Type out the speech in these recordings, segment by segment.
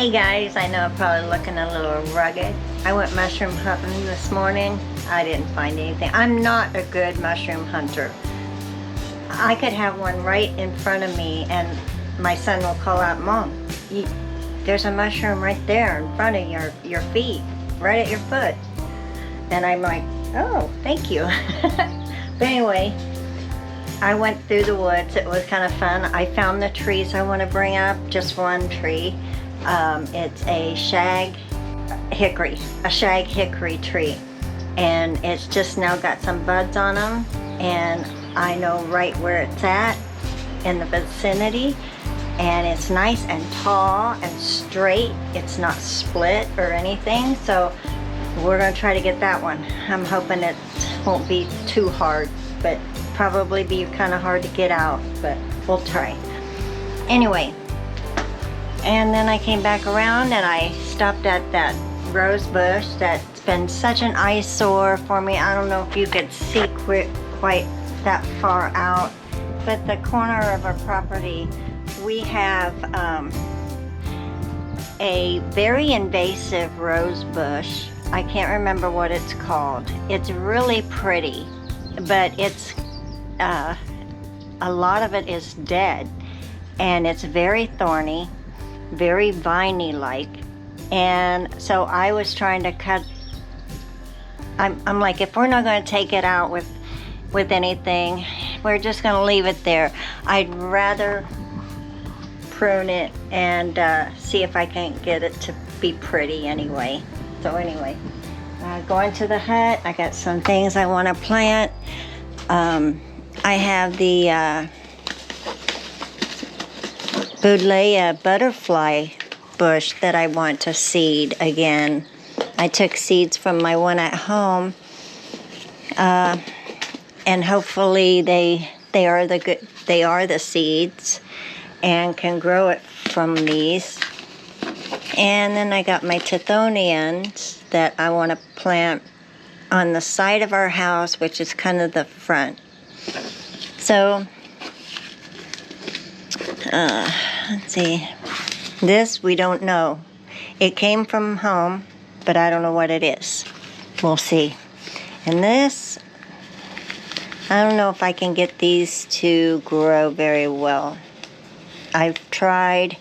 Hey guys, I know I'm probably looking a little rugged. I went mushroom hunting this morning. I didn't find anything. I'm not a good mushroom hunter. I could have one right in front of me and my son will call out, Mom, there's a mushroom right there in front of your feet, right at your foot. And I'm like, oh, thank you. But anyway, I went through the woods. It was kind of fun. I found the trees I want to bring up, just one tree. It's a shag hickory tree. And it's just now got some buds on them. And I know right where it's at in the vicinity. And it's nice and tall and straight. It's not split or anything. So we're going to try to get that one. I'm hoping it won't be too hard, but probably be kind of hard to get out, but we'll try. Anyway, and then I came back around and I stopped at that rose bush that's been such an eyesore for me. I don't know if you could see quite that far out, but the corner of our property, we have a very invasive rose bush. I can't remember what it's called. It's really pretty, but it's a lot of it is dead, and it's very thorny, very viney like. And so I was trying to cut. I'm like, if we're not going to take it out with anything, we're just going to leave it there. I'd rather prune it and see if I can get it to be pretty anyway. So anyway, going to the hut, I got some things I want to plant. I have the Buddleia butterfly bush that I want to seed again. I took seeds from my one at home, and hopefully they are the seeds and can grow it from these. And then I got my Tithonians that I want to plant on the side of our house, which is kind of the front. So, let's see. This we don't know. It came from home, but I don't know what it is. We'll see. And this, I don't know if I can get these to grow very well. I've tried.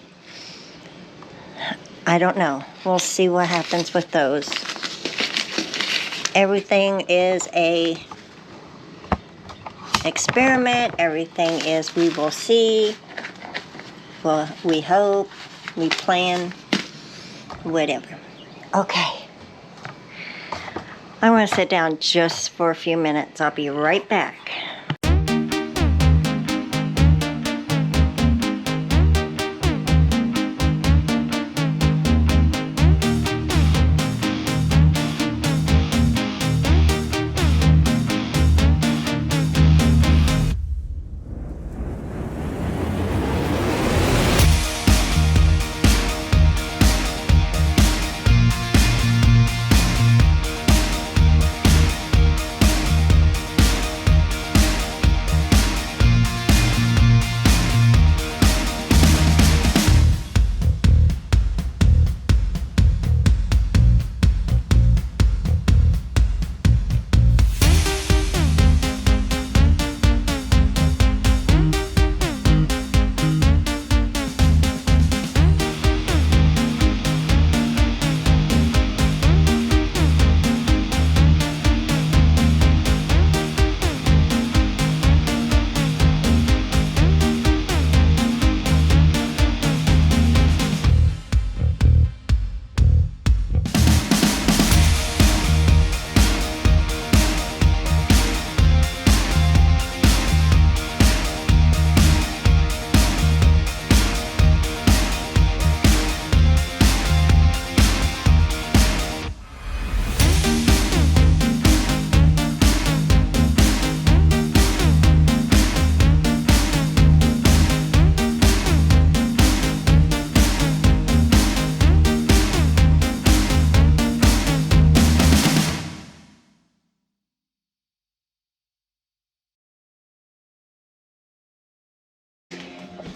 I don't know. We'll see what happens with those. Everything is a experiment. Everything is we will see. Well, we hope. We plan. Whatever. Okay. I'm going to sit down just for a few minutes. I'll be right back.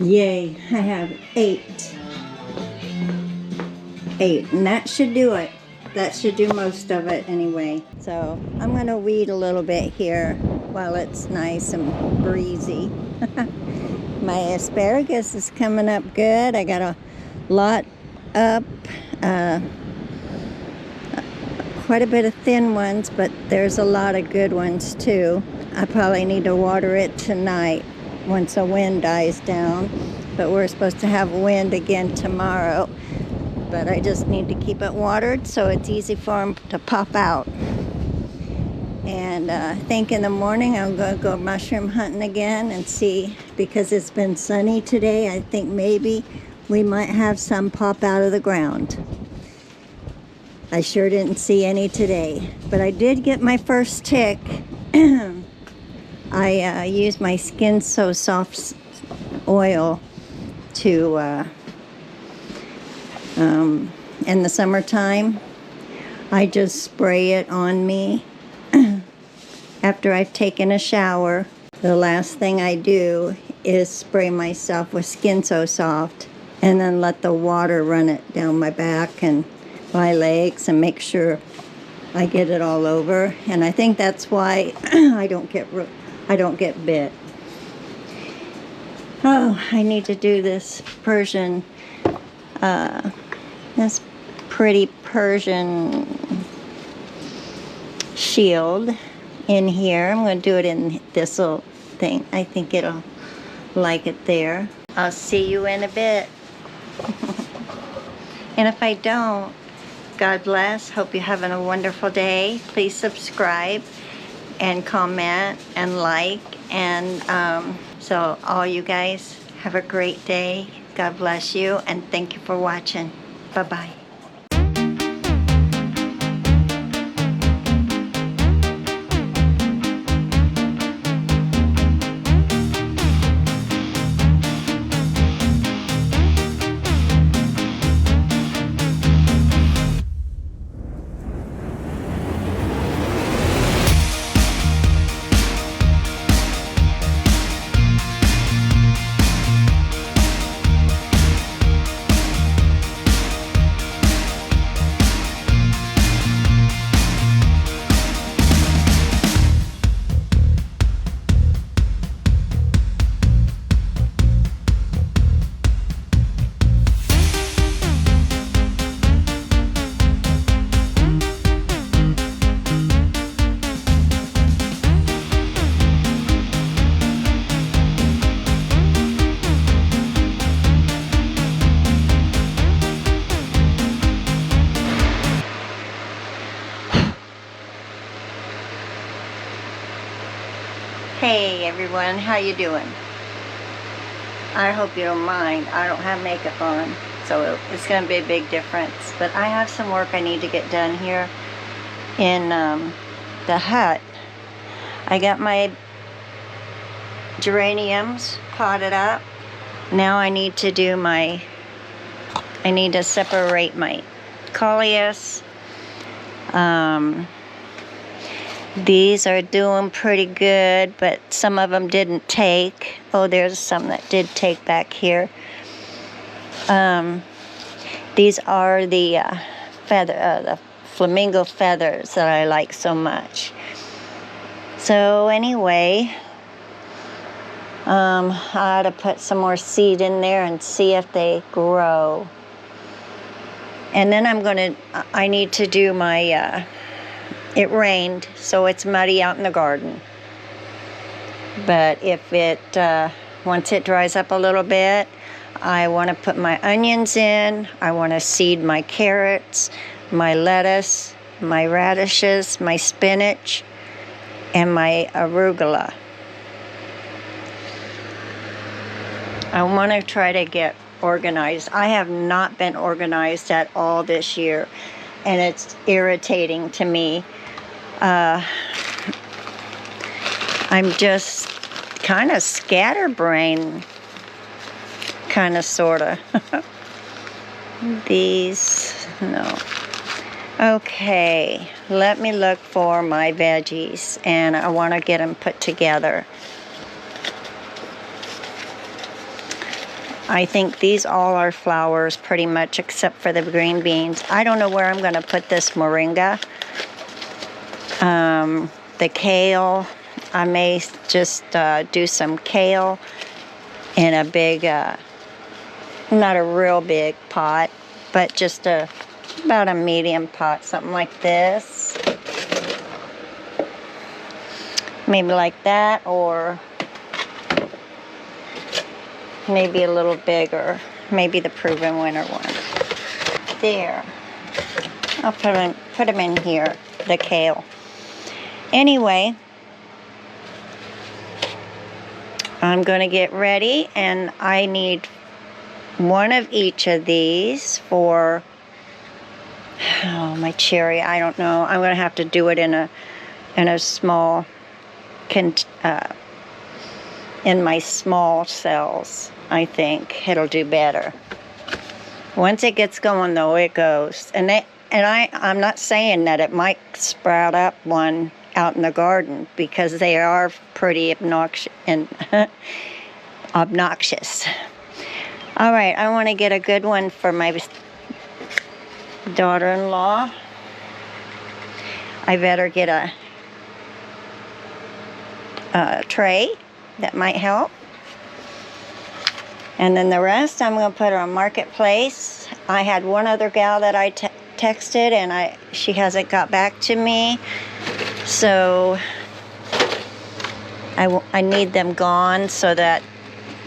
Yay, I have 8 8, and that should do it. That should do most of it anyway. So I'm going to weed a little bit here while it's nice and breezy. My asparagus is coming up good. I got a lot up, quite a bit of thin ones, but there's a lot of good ones too. I probably need to water it tonight once the wind dies down, but we're supposed to have wind again tomorrow. But I just need to keep it watered so it's easy for them to pop out. And I think in the morning I'm going to go mushroom hunting again and see, because it's been sunny today, I think maybe we might have some pop out of the ground. I sure didn't see any today, but I did get my first tick. I used my Skin So Soft oil to, in the summertime, I just spray it on me after I've taken a shower. The last thing I do is spray myself with Skin So Soft and then let the water run it down my back and my legs and make sure I get it all over. And I think that's why I don't get bit. Oh, I need to do this Persian, this pretty Persian shield in here. I'm going to do it in this little thing. I think it'll like it there. I'll see you in a bit. And if I don't, God bless. Hope you're having a wonderful day. Please subscribe and comment and like. And so all you guys have a great day. God bless you. And thank you for watching. Bye-bye. Hey everyone, how you doing? I hope you don't mind. I don't have makeup on, so it's going to be a big difference. But I have some work I need to get done here in the hut. I got my geraniums potted up. Now I need to do I need to separate my coleus. These are doing pretty good, but some of them didn't take. Oh, there's some that did take back here. These are the the flamingo feathers that I like so much. So anyway, I ought to put some more seed in there and see if they grow. And then I need to do my, it rained, so it's muddy out in the garden. But if it, once it dries up a little bit, I want to put my onions in. I want to seed my carrots, my lettuce, my radishes, my spinach, and my arugula. I want to try to get organized. I have not been organized at all this year, and it's irritating to me. I'm just kind of scatterbrained, kind of, sort of. These, no. Okay, let me look for my veggies, and I want to get them put together. I think these all are flowers pretty much except for the green beans. I don't know where I'm going to put this moringa. The kale, I may just do some kale in a big, not a real big pot, but just about a medium pot, something like this. Maybe like that, or maybe a little bigger. Maybe the Proven Winner one. There. I'll put them in here, the kale. Anyway, I'm going to get ready, and I need one of each of these for, oh, my cherry. I don't know. I'm going to have to do it in a small, in my small cells. I think it'll do better. Once it gets going, though, it goes. And I'm not saying that it might sprout up one out in the garden, because they are pretty obnoxious. All right, I want to get a good one for my daughter-in-law. I better get a tray. That might help. And then the rest I'm going to put on Marketplace. I had one other gal that I texted, and she hasn't got back to me. So I need them gone so that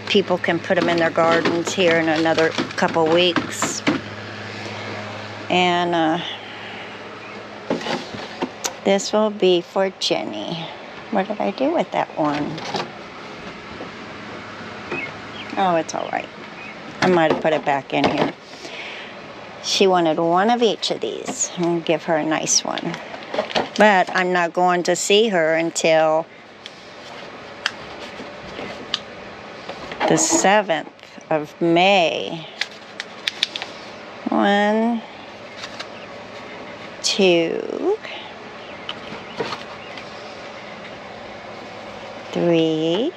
people can put them in their gardens here in another couple weeks. And this will be for Jenny. What did I do with that one? Oh, it's all right. I might have put it back in here. She wanted one of each of these. I'm going to give her a nice one. But I'm not going to see her until the 7th of May. 1, 2, 3.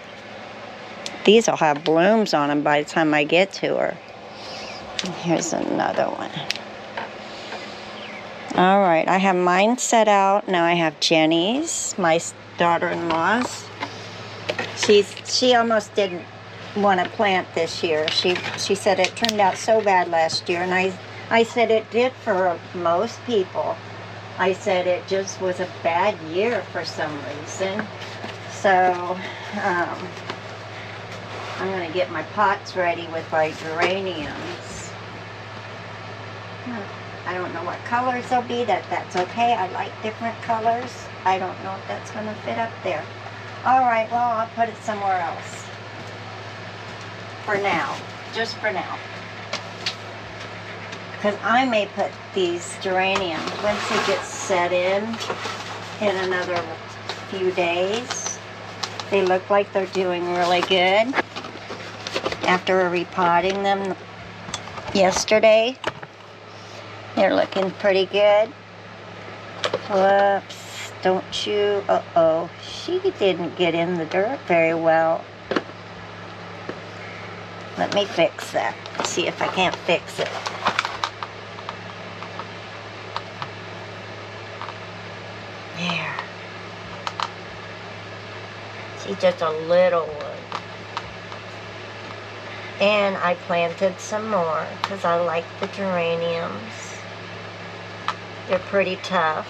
These will have blooms on them by the time I get to her. Here's another one. All right, I have mine set out. Now I have Jenny's, my daughter-in-law's. She almost didn't want to plant this year. She said it turned out so bad last year, and I said it did for most people. I said it just was a bad year for some reason. So I'm going to get my pots ready with my geraniums. I don't know what colors they'll be. That's okay. I like different colors. I don't know if that's going to fit up there. All right, well, I'll put it somewhere else. For now. Just for now. Because I may put these geraniums, once they get set in another few days. They look like they're doing really good. After repotting them yesterday, they're looking pretty good. Whoops, don't you? Uh-oh, she didn't get in the dirt very well. Let me fix that. See if I can't fix it. There. See, just a little one. And I planted some more because I like the geraniums. They're pretty tough.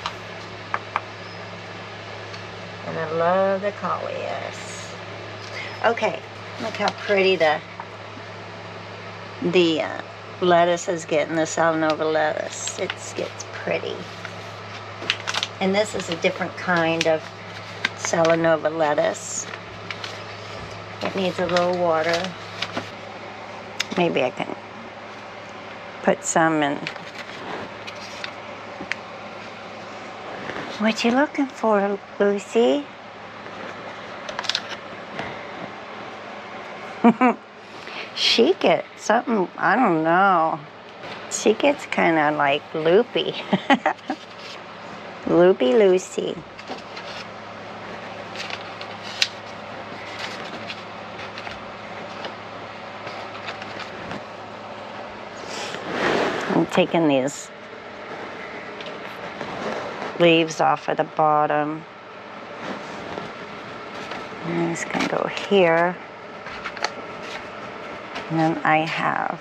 And I love the coleus. Okay, look how pretty the lettuce is getting, the Salanova lettuce. It gets pretty. And this is a different kind of Salanova lettuce. It needs a little water. Maybe I can put some in. What you looking for, Lucy? She gets something, I don't know. She gets kind of like loopy. Loopy Lucy. I'm taking these leaves off of the bottom. And these can go here. And then I have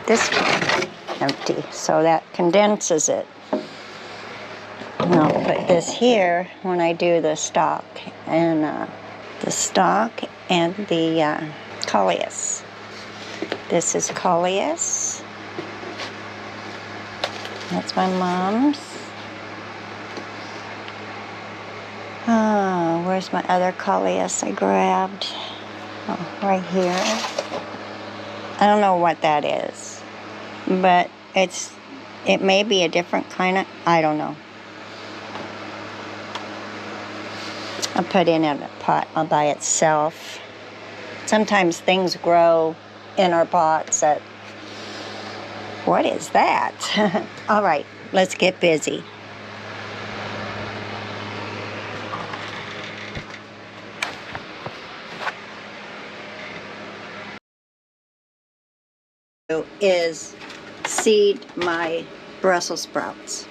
this one empty, so that condenses it. And I'll put this here when I do the stalk and the coleus. This is coleus. That's my mom's. Oh, where's my other coleus I grabbed? Oh, right here. I don't know what that is, but it may be a different kind of, I don't know. I'll put it in a pot all by itself. Sometimes things grow in our pots that, what is that? All right, let's get busy. Is seed my Brussels sprouts.